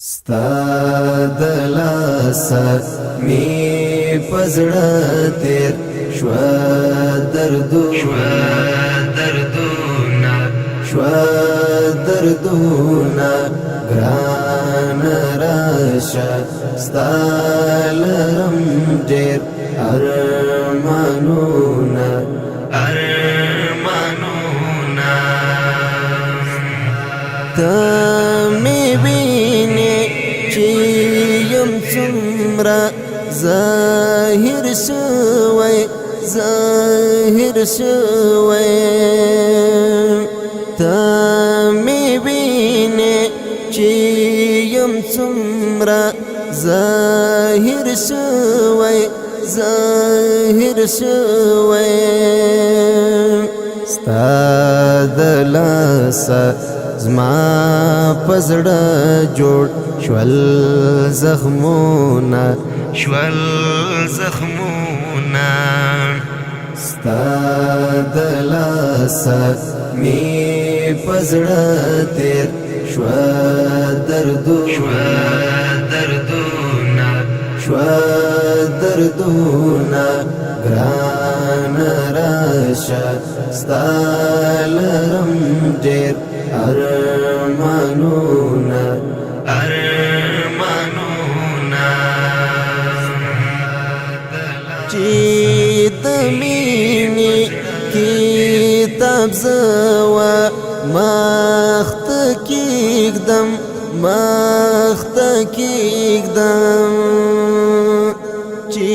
ستا د لاسه می پزړه تیر شوا دردونا ګران راشه ستا لرم ډېر ارمانونه ته می وینې چې یم څومره ظاهر شوی ته می وینې چې یم څومره ظاهر شوی ستا د لاسه زما پزړه جوړ شول زخمونه ستا د لاسه می پزړه تیر شوا دردونا ګران راشه ستا لرم ډېر ارمانونه چې د مینې کتاب زوا مخته کېږدم چې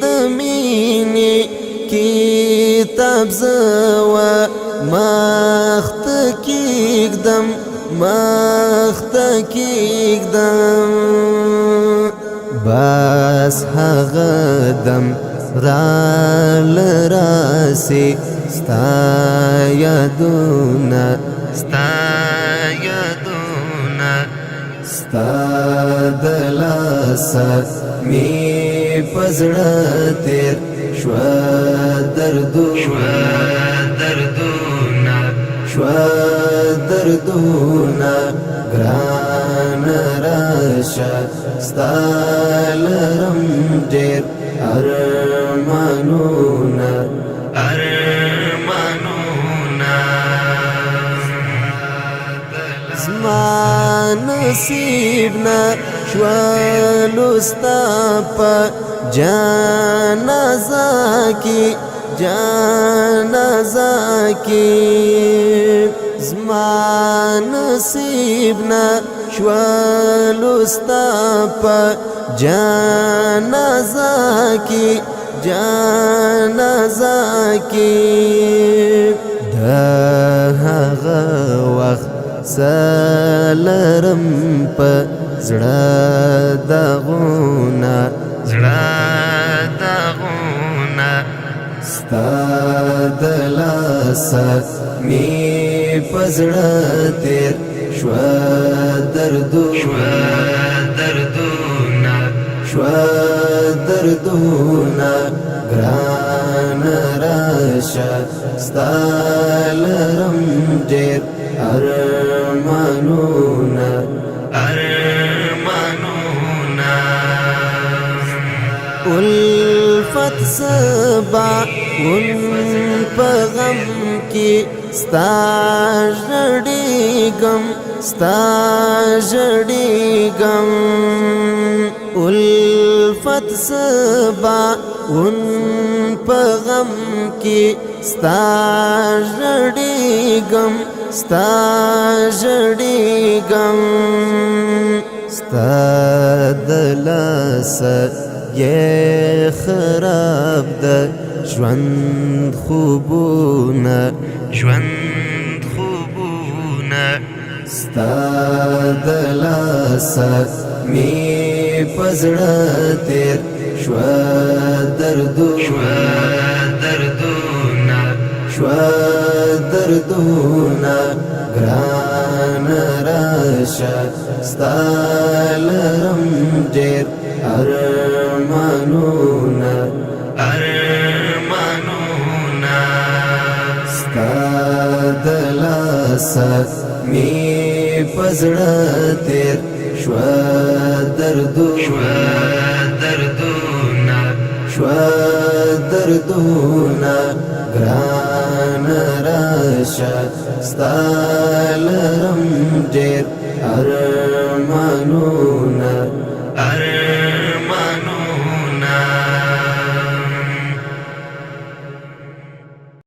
د مینې کتاب زوا مخته کېږدم بس هغه دم راسي ستا یادونه ستا د لاسه می پزړه تیر شوا دردونا ګران راشه ستا لرم ډېر ارمانونه زما نصیب نه شوالو ستا په جنازه کې زما نصیب نه شوالو ستا په جنازه کې د هغه وخت سلرم په زړه داغونه ستا د لاسه می پزړه تیر شوا دردونا ګران راشه ستا لرم ډېر ارمانونه الفت سبا په غم کې ستا ژړېږم الفت سبا په غم کې ستا ژړېږم ستا د لاسه یې خراب ده ژوند خوبونه ستا د لاسه می پزړه تیر شوا دردونا ګران راشه ستا لرم ډېر ارمانونه ستا د لاسه می پزړه تیر دردونا گران راشا ستالرم ډیر ارمانونا